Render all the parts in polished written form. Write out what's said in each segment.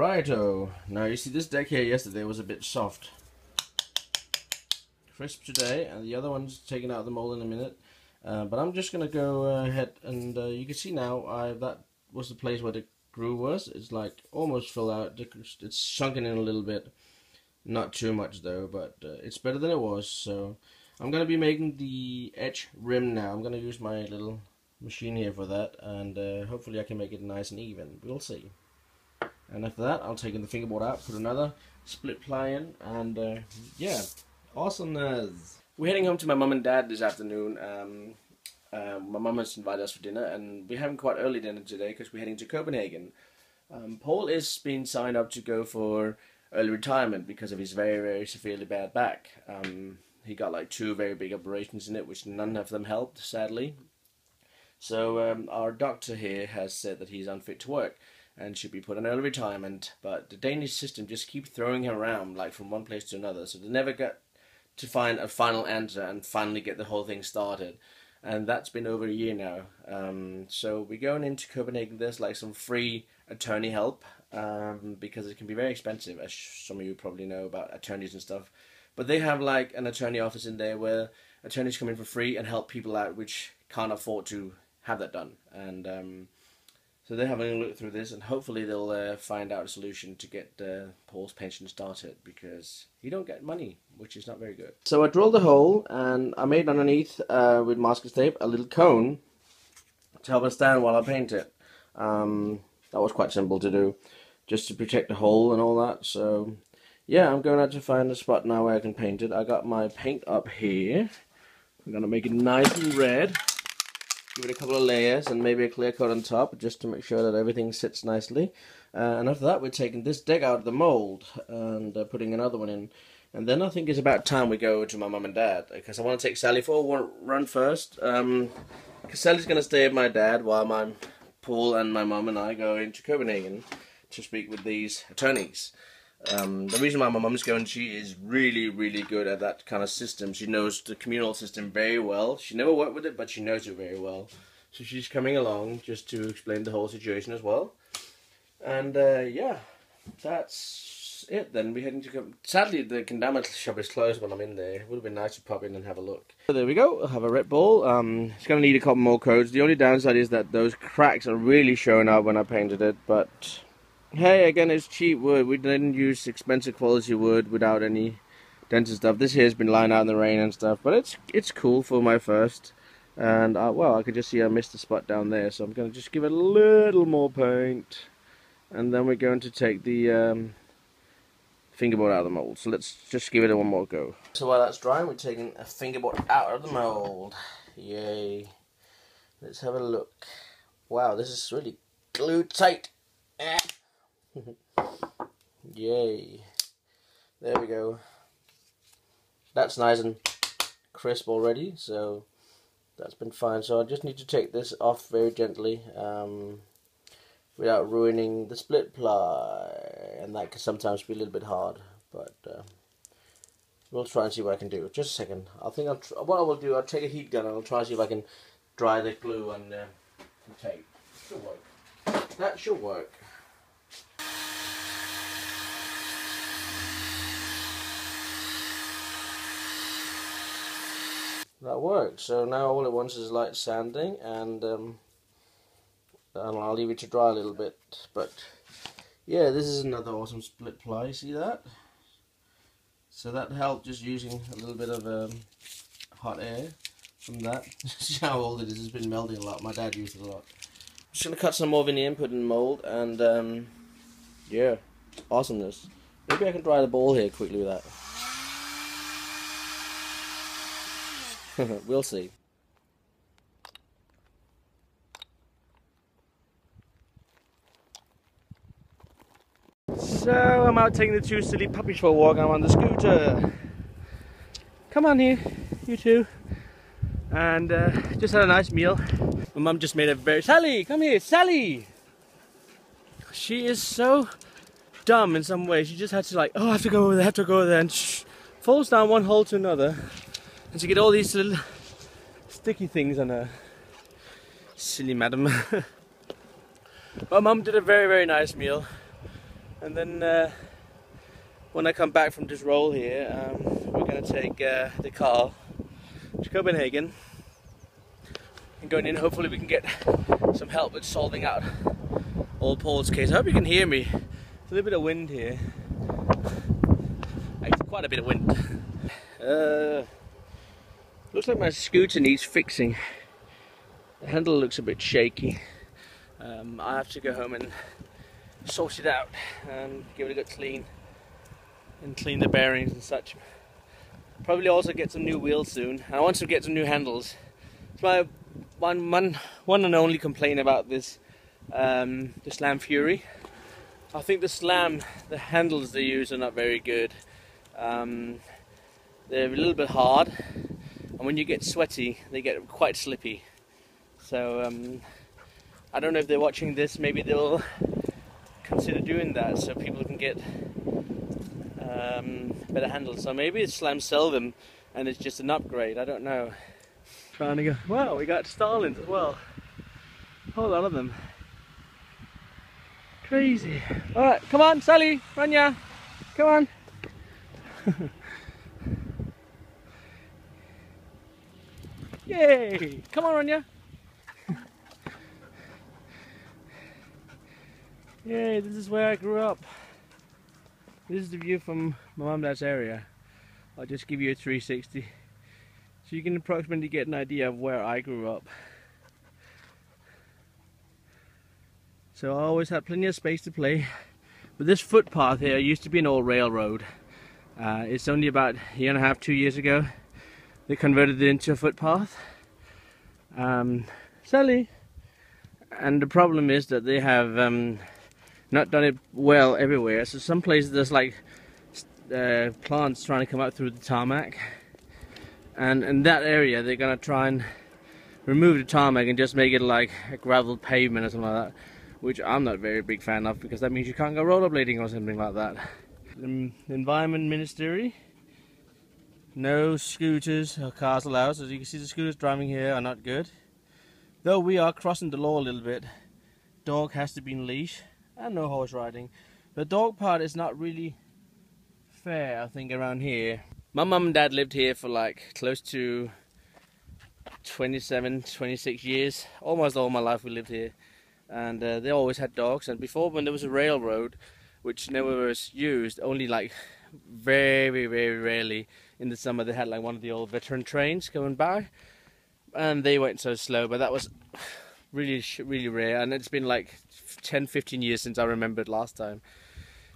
Righto. Now you see this deck here yesterday was a bit soft. Crisp today, and the other one's taken out of the mold in a minute. But I'm just gonna go ahead and you can see now that was the place where the groove was. It's like almost filled out. It's sunken in a little bit. Not too much though, but it's better than it was. So I'm gonna be making the edge rim now. I'm gonna use my little machine here for that, and hopefully I can make it nice and even. We'll see. And after that, I'll take the fingerboard out, put another split ply in, and yeah, awesomeness. We're heading home to my mum and dad this afternoon. My mum has invited us for dinner, and we're having quite early dinner today because we're heading to Copenhagen. Paul is being signed up to go for early retirement because of his very, very severely bad back. He got like 2 very big operations in it, which none of them helped, sadly. So our doctor here has said that he's unfit to work and should be put on early retirement, but the Danish system just keeps throwing him around like from one place to another, so they never get to find a final answer and finally get the whole thing started. And that's been over a year now. So we're going into Copenhagen. There's like some free attorney help because it can be very expensive, as some of you probably know about attorneys and stuff. But they have like an attorney office in there where attorneys come in for free and help people out which can't afford to have that done. And so they're having a look through this, and hopefully they'll find out a solution to get Paul's pension started, because he don't get money, which is not very good. So I drilled a hole, and I made underneath with masking tape a little cone to help it stand while I paint it. That was quite simple to do, just to protect the hole and all that. So yeah, I'm going out to find a spot now where I can paint it. I got my paint up here. I'm going to make it nice and red. Give it a couple of layers and maybe a clear coat on top, just to make sure that everything sits nicely. And after that, we're taking this deck out of the mold and putting another one in. And then I think it's about time we go to my mum and dad, because I want to take Sally for a run first. Because Sally's going to stay with my dad while Paul and my mum and I go into Copenhagen to speak with these attorneys. The reason why my mum's going, she is really, really good at that kind of system. She knows the communal system very well. She never worked with it, but she knows it very well. So she's coming along just to explain the whole situation as well. And yeah, that's it then. We're heading to sadly, the Kendama shop is closed when I'm in there. It would have been nice to pop in and have a look. So there we go. I'll have a red ball. It's going to need a couple more coats. The only downside is that those cracks are really showing up when I painted it, but hey, again, it's cheap wood. We didn't use expensive quality wood without any dents and stuff. This here has been lying out in the rain and stuff, but it's cool for my first. And well, I could just see I missed a spot down there, so I'm going to just give it a little more paint, and then we're going to take the fingerboard out of the mold. So let's just give it one more go. So while that's drying, we're taking a fingerboard out of the mold. Yay! Let's have a look. Wow, this is really glued tight. Yay. There we go. That's nice and crisp already, so that's been fine. So I just need to take this off very gently without ruining the split ply, and that can sometimes be a little bit hard, but we'll try and see what I can do. Just a second. I think what I will do, I'll take a heat gun and I'll try and see if I can dry the glue and tape. Should work. That should work. That works. So now all it wants is light sanding, and I'll leave it to dry a little bit. But yeah, this is another awesome split ply. See that? So that helped just using a little bit of hot air from that. See how old it is? It's been melting a lot. My dad used it a lot. I'm just gonna cut some more veneer and put in the mold, and yeah, awesomeness. Maybe I can dry the ball here quickly with that. We'll see. So I'm out taking the 2 silly puppies for a walk. I'm on the scooter. Come on here, you two. And just had a nice meal. My mum just made a very... Sally, come here, Sally! She is so dumb in some way. She just had to like, oh, I have to go over there, and falls down one hole to another. And she get all these little sticky things on her. Silly madam. My mum did a very, very nice meal. And then when I come back from this roll here, we're going to take the car to Copenhagen and going in. Hopefully we can get some help with solving out old Paul's case. I hope you can hear me. There's a little bit of wind here. Actually, quite a bit of wind. Looks like my scooter needs fixing. The handle looks a bit shaky. I have to go home and sort it out and give it a good clean and clean the bearings and such. Probably also get some new wheels soon. I want to get some new handles. It's my one and only complaint about this the Slam Fury. I think the handles they use are not very good. They're a little bit hard, and when you get sweaty they get quite slippy. So I don't know if they're watching this, maybe they'll consider doing that so people can get better handles. So maybe Slam sell them and it's just an upgrade, I don't know. Trying to go, wow, we got Starlins as well. A whole lot of them. Crazy. Alright, come on Sally, Rania, come on. Yay! Come on Rania. Yay, this is where I grew up. This is the view from my mum and dad's area. I'll just give you a 360 so you can approximately get an idea of where I grew up. So I always had plenty of space to play. But this footpath here used to be an old railroad. It's only about a year and a half, 2 years ago they converted it into a footpath. Sally! And the problem is that they have not done it well everywhere. So some places there's like plants trying to come up through the tarmac, and in that area they're gonna try and remove the tarmac and just make it like a gravel pavement or something like that, which I'm not a very big fan of, because that means you can't go rollerblading or something like that. The Environment Ministry, no scooters or cars allowed. So as you can see, the scooters driving here are not good, though we are crossing the law a little bit. Dog has to be in leash. And no horse riding. The dog part is not really fair, I think, around here. My mum and dad lived here for like close to 27, 26 years. Almost all my life we lived here. And they always had dogs. And before, when there was a railroad, which never was used, only like very, very rarely in the summer they had like one of the old veteran trains going by. And they went so slow, but that was really rare, and it's been like 10-15 years since I remembered last time.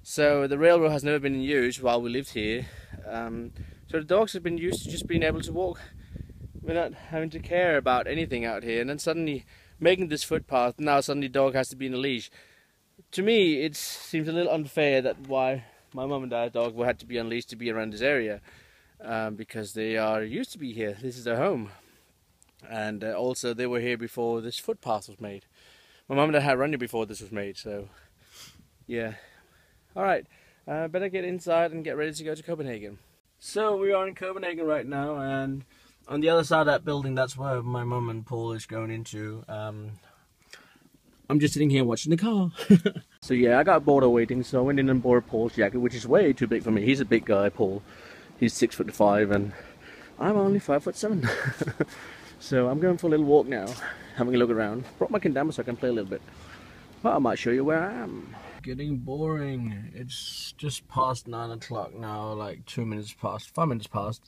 So the railroad has never been in use while we lived here. So the dogs have been used to just being able to walk without having to care about anything out here, and then suddenly making this footpath, now suddenly the dog has to be in a leash. To me it seems a little unfair that why my mum and dad's dog had to be unleashed to be around this area, because they are used to be here. This is their home. And also they were here before this footpath was made. My mum and dad had run here before this was made, so yeah. Alright, better get inside and get ready to go to Copenhagen. So we are in Copenhagen right now, and on the other side of that building, that's where my mum and Paul is going into. I'm just sitting here watching the car. So yeah, I got bored of waiting, so I went in and bought Paul's jacket, which is way too big for me. He's a big guy, Paul. He's 6'5", and I'm only 5'7". So I'm going for a little walk now, having a look around. Brought my Kendama so I can play a little bit. But I might show you where I am. Getting boring. It's just past 9 o'clock now, like 5 minutes past.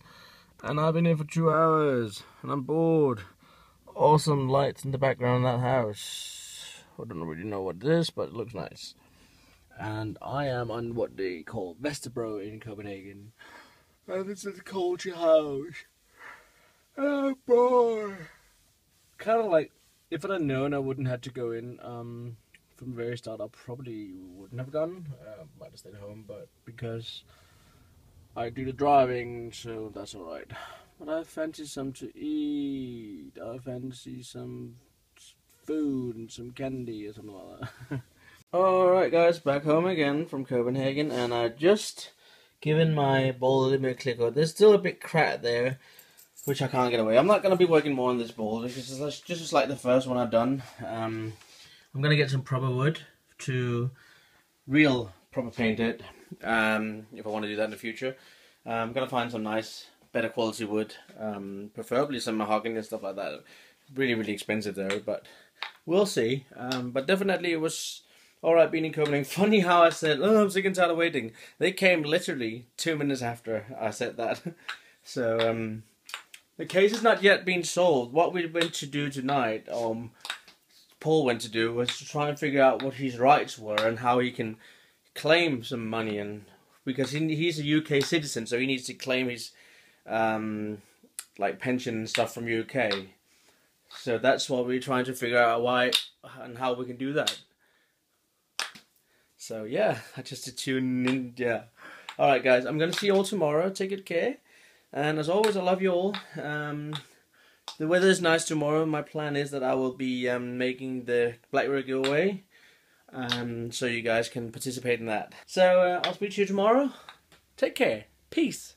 And I've been here for 2 hours, and I'm bored. Awesome lights in the background of that house. I don't really know what it is, but it looks nice. And I am on what they call Vesterbro in Copenhagen. And this is a culture house. Oh boy! Kind of like, if I'd known I wouldn't have to go in from the very start, I probably wouldn't have gone. Might have stayed home, but because I do the driving, so that's alright. But I fancy some to eat. I fancy some food and some candy or something like that. Alright guys, back home again from Copenhagen, and I just given my bowl a little bit of clicker. There's still a bit cracked there, which I can't get away. I'm not going to be working more on this bowl because it's just like the first one I've done. I'm going to get some proper wood to real proper paint it. If I want to do that in the future, I'm gonna find some nice, better quality wood, preferably some mahogany and stuff like that. Really, really expensive though, but we'll see. But definitely it was alright being in Copenhagen. Funny how I said, oh, I'm sick and tired of waiting. They came literally 2 minutes after I said that. So, the case has not yet been solved. What we went to do tonight, Paul went to do, was to try and figure out what his rights were and how he can claim some money, and because he's a UK citizen, so he needs to claim his like pension and stuff from UK. So that's what we're trying to figure out, why and how we can do that. So yeah, I just did tune in. Yeah. All right, guys, I'm gonna see you all tomorrow. Take good care, and as always, I love you all. The weather is nice tomorrow. My plan is that I will be making the Blackberry giveaway, so you guys can participate in that. So I'll speak to you tomorrow. Take care. Peace.